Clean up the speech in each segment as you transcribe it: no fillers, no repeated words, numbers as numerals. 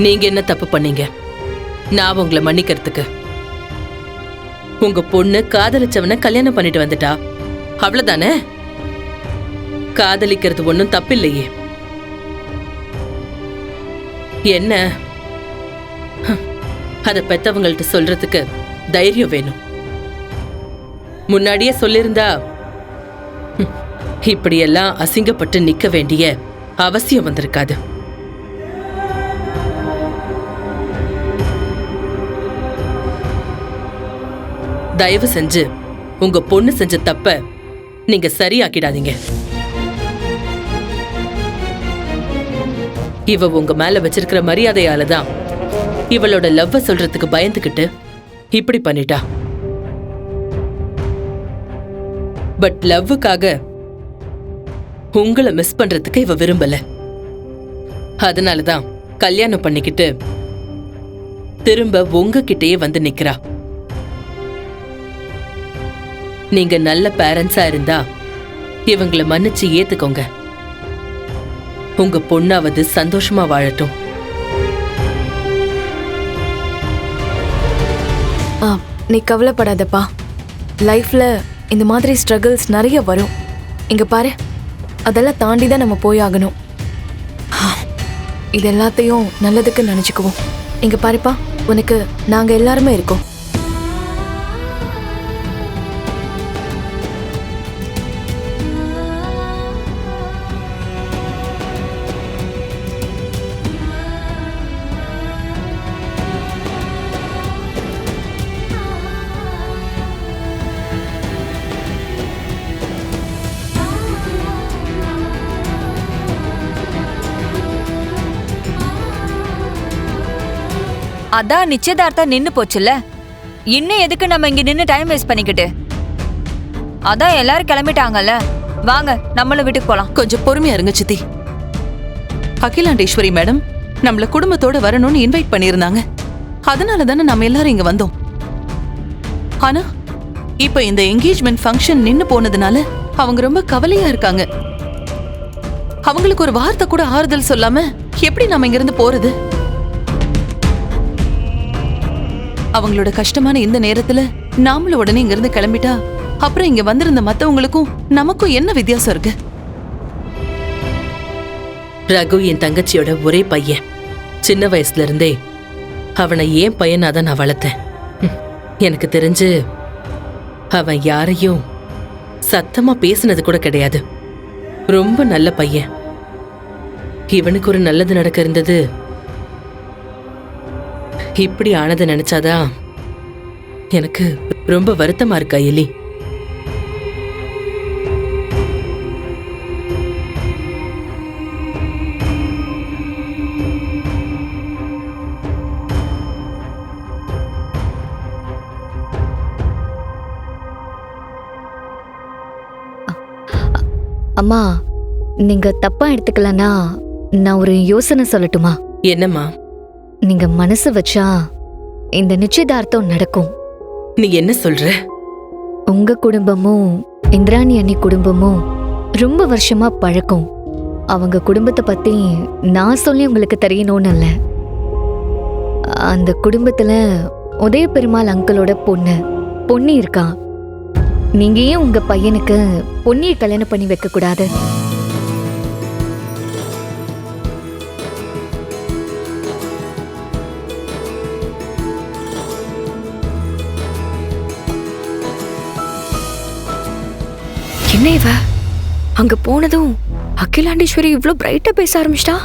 நீங்க என்ன தப்பு பண்ணீங்க நான் உங்களை மன்னிக்கிறதுக்கு? உங்க பொண்ணு காதலிச்சவனை கல்யாணம் பண்ணிட்டு வந்துட்டா, அவ்வளவுதானே? காதலிக்கிறது ஒன்னும் தப்பில்லையே. என்ன அத பெத்தவங்கள்ட்ட சொல்றதுக்கு தைரியம் வேணும். முன்னாடியே சொல்லிருந்தா இப்படியெல்லாம் அசிங்கப்பட்டு நிக்க வேண்டிய அவசியம் வந்திருக்காது. தயவு செஞ்சு உங்க பொண்ணு செஞ்ச தப்ப நீங்க சரியாக்கிடாதீங்க. இவ உங்க மேல வச்சிருக்கிற மரியாதையால தான் இவளோட லவ்வ சொல்றதுக்கு பயந்துகிட்டு இப்படி பண்ணிட்டா. பட் லவ்வுக்காக உங்களை மிஸ் பண்றதுக்கு இவ விரும்பல. அதனாலதான் கல்யாணம் பண்ணிக்கிட்டு திரும்ப உங்ககிட்டயே வந்து நிக்கிறா. நீங்க நல்ல பேரண்ட்ஸா இருந்தா இவங்களை மன்னிச்சு ஏத்துக்கோங்க. உங்க பொண்ணாவது சந்தோஷமா வாழட்டும். நீ கவலைப்படாதப்பா. லைஃப்ல இந்த மாதிரி ஸ்ட்ரகிள்ஸ் நிறைய வரும். இங்க பாரு, அதெல்லாம் தாண்டி தான் நம்ம போயாகணும். இது எல்லாத்தையும் நல்லதுக்கு நினைச்சுக்குவோம். இங்க பாருப்பா, உனக்கு நாங்க எல்லாருமே இருக்கோம். அதான் நிச்சயதார்த்தம் நின்னு போச்சுல்ல, இன்னும் எதுக்கு நம்ம இங்க நின்னு டைம் வேஸ்ட் பண்ணிக்கிட்டு? அதான் எல்லாரும் கிளம்பிட்டாங்கல்ல, வாங்க நம்மளும் வீட்டுக்கு போலாம். கொஞ்சம் பொறுமையா இருங்க சித்தி. அகிலாண்டேஸ்வரி மேடம் நம்மள குடும்பத்தோட வரணும்னு இன்வைட் பண்ணியிருந்தாங்க. அதனால தானே நம்ம எல்லாரும் இங்க வந்தோம். ஆனா இப்ப இந்த என்கேஜ்மெண்ட் ஃபங்க்ஷன் நின்னு போனதுனால அவங்க ரொம்ப கவலையா இருக்காங்க. அவங்களுக்கு ஒரு வார்த்தை கூட ஆறுதல் சொல்லாம எப்படி நம்ம இங்க இருந்து போறது? அவங்களோட கஷ்டமான இந்த நேரத்துல நாமளும் உடனே இங்க இருந்து கிளம்பிட்டா அப்புறம் இங்க வந்திருந்த மத்தவங்களுக்கும் நமக்கும் என்ன வித்தியாசம் இருக்கு? ரகு என் தங்கச்சியோட ஒரே பையன். சின்ன வயசுல இருந்தே அவனை ஏன் பையனாதான் நான் வளர்த்தேன். எனக்கு தெரிஞ்சு அவன் யாரையும் சத்தமா பேசினது கூட கிடையாது. ரொம்ப நல்ல பையன். இவனுக்கு ஒரு நல்லது நடக்க இருந்தது. இப்படி ஆனதை நினைச்சாதான் எனக்கு ரொம்ப வருத்தமா இருக்கா எலி. அம்மா, நீங்க தப்பா எடுத்துக்கலன்னா நான் ஒரு யோசனை சொல்லட்டுமா? என்னம்மா? நீங்க மனசு வச்சா இந்த நிச்சயதார்த்தம் நடக்கும். நீ என்ன சொல்ற? உங்க குடும்பமும் இந்திராணி அண்ணி குடும்பமும் ரொம்ப வருஷமா பழக்கம். அவங்க குடும்பத்தை பத்தி நான் சொல்லி உங்களுக்கு தெரியணும்னு இல்ல. அந்த குடும்பத்துல உதய பெருமாள் அங்கிளோட பொண்ணு இருக்கா. நீங்க ஏன் உங்க பையனுக்கு பொண்ணியை கல்யாணம் பண்ணி வைக்க கூடாது? என்ன இவ அங்க போனதும் அகிலாண்டேஸ்வரி இவ்ளோ பிரைட்டா பேச ஆரம்பிச்சிட்டா?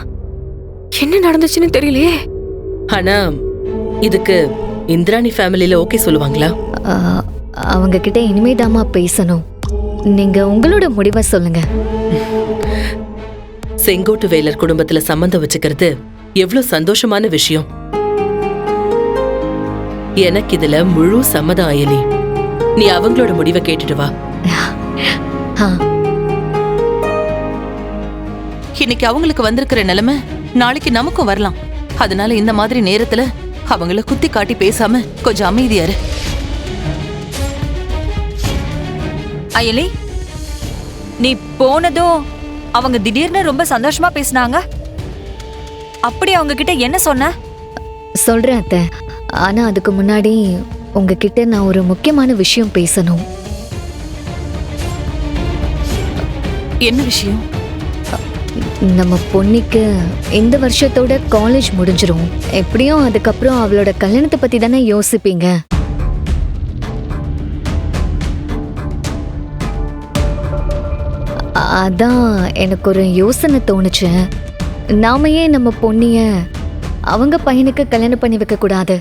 என்ன நடந்துச்சுன்னு தெரியலையே. ஆனா இதுக்கு இந்திராணி ஃபேமிலில ஓகே சொல்லுவாங்களா? அவங்க கிட்ட இனிமேதாமா பேசணும். நீங்க உங்களோட முடிவை சொல்லுங்க. செங்கோட்டு வேலர் குடும்பத்துல சம்பந்தம் வச்சுக்கிறது எவ்வளவு சந்தோஷமான விஷயம். எனக்கு இதுல முழு சம்மதம் அயலி. நீ அவங்களோட முடிவை கேட்டுட்டு வா. இன்னைக்கு அவங்களுக்கு வந்திருக்கிற நிலைமை நாளைக்கு நமக்கும் வரலாம். அதனால இந்த மாதிரி நேரத்துல அவங்கள குத்தி காட்டி பேசாம கொஞ்சம் அமைதியாரு. அயலி, நீ போனதும் அவங்க திடீர்னு ரொம்ப சந்தோஷமா பேசினாங்க. அப்படி அவங்க கிட்ட என்ன சொன்ன? சொல்றேன் அத்தை. ஆனா அதுக்கு முன்னாடி உங்ககிட்ட நான் ஒரு முக்கியமான விஷயம் பேசணும். என்ன விஷயம்? நம்ம பொண்ணுக்கு இந்த வருஷத்தோட காலேஜ் முடிஞ்சிரும். எப்படியும் அதுக்கப்புறம் அவளோட கல்யாணத்தை பத்தி தானே யோசிப்பீங்க. அதான் எனக்கு ஒரு யோசனை தோணுச்சு. நாம ஏன் நம்ம பொண்ணிய அவங்க பையனுக்கு கல்யாணம் பண்ணி வைக்க கூடாது?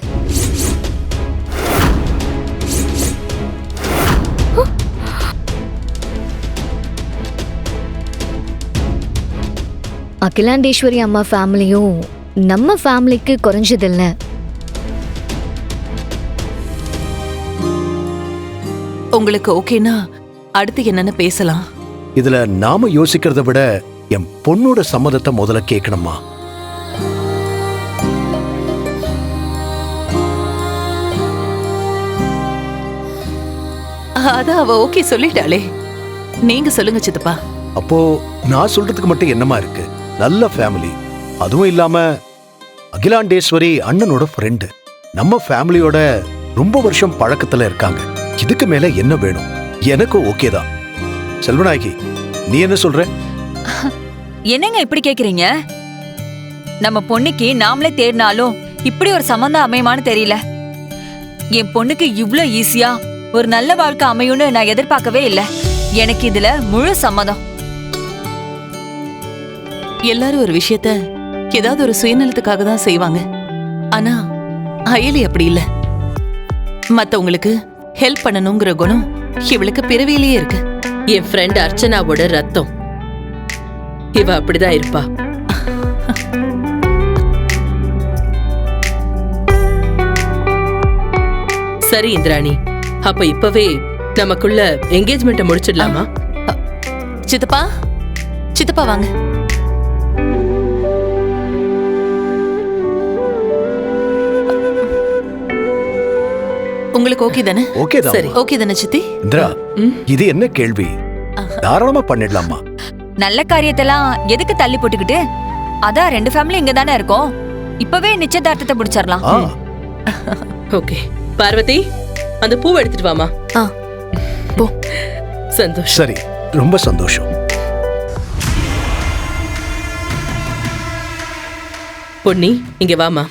அகிலாண்டேஸ்வரி அம்மா ஃபேமிலியும் நம்ம ஃபேமிலிக்கு குறைஞ்சதில்லை. உங்களுக்கு ஓகேனா அடுத்து என்னன்னு பேசலாம். இதுல நாம யோசிக்கிறத விட என் பொண்ணோட சம்மதத்தை முதல்ல கேட்கணுமா? அதான் அவ ஓகே சொல்லிட்டாளே. நீங்க சொல்லுங்க சித்தப்பா. அப்போ நான் சொல்றதுக்கு மட்டும் என்னமா இருக்கு? நல்ல ஃபேமிலி, அதுவும் இல்லாம அகிலாண்டேஸ்வரி அண்ணனோட ஃப்ரெண்டு, நம்ம ஃபேமிலியோட ரொம்ப வருஷம் பழக்கத்துல இருக்காங்க. இதுக்கு மேல என்ன வேணும்? எனக்கு ஓகே தான். செல்வநாயகி, நீ என்ன சொல்ற? என்னங்க இப்படி கேக்குறீங்க? நம்ம பொண்ணுக்கு நாமளே தேடினாலும் இப்படி ஒரு சம்பந்தம் அமையுமான்னு தெரியல. என் பொண்ணுக்கு இவ்ளோ ஈஸியா ஒரு நல்ல வாழ்க்கை அமையும்னு நான் எதிர்பார்க்கவே இல்லை. எனக்கு இதுல முழு சம்மதம். எல்லாரும் ஒரு விஷயத்த ஏதாவது ஒரு சுயநலத்துக்காக தான் செய்வாங்க. ஆனா அயலி அப்படி இல்ல. மத்தவங்களுக்கு ஹெல்ப் பண்ணணுங்கிற குணம் இவளுக்கு பிறவியிலேயே இருக்கு. என் ஃப்ரெண்ட் அர்ச்சனாவோட ரத்தம். இவ அப்படிதான் இருப்பா. சரி இந்திராணி, அப்ப இப்பவே நமக்குள்ள என்கேஜ்மெண்ட்டை முடிச்சிடலாமா? சித்தப்பா, சித்தப்பா வாங்க. உங்களுக்கு ஓகே தானே? ஓகே தான். சரி. ஓகே தானே சித்தி? இந்திரா, இது என்ன கேள்வி? தாராளமா பண்ணிடலாமா? நல்ல காரியத்தெல்லாம் எதுக்கு தள்ளி போட்டுக்கிட்டு? அதான் ரெண்டு ஃபேமிலி இங்க தானே இருக்கோம். இப்பவே நிச்சயதார்த்தத்தை முடிச்சிடலாம். ஆ, ஓகே. பார்வதி, அந்த பூவை எடுத்துட்டு வாமா. ஆ போ. சந்தோஷம். சரி, ரொம்ப சந்தோஷம். பொன்னி, இங்க வாமா.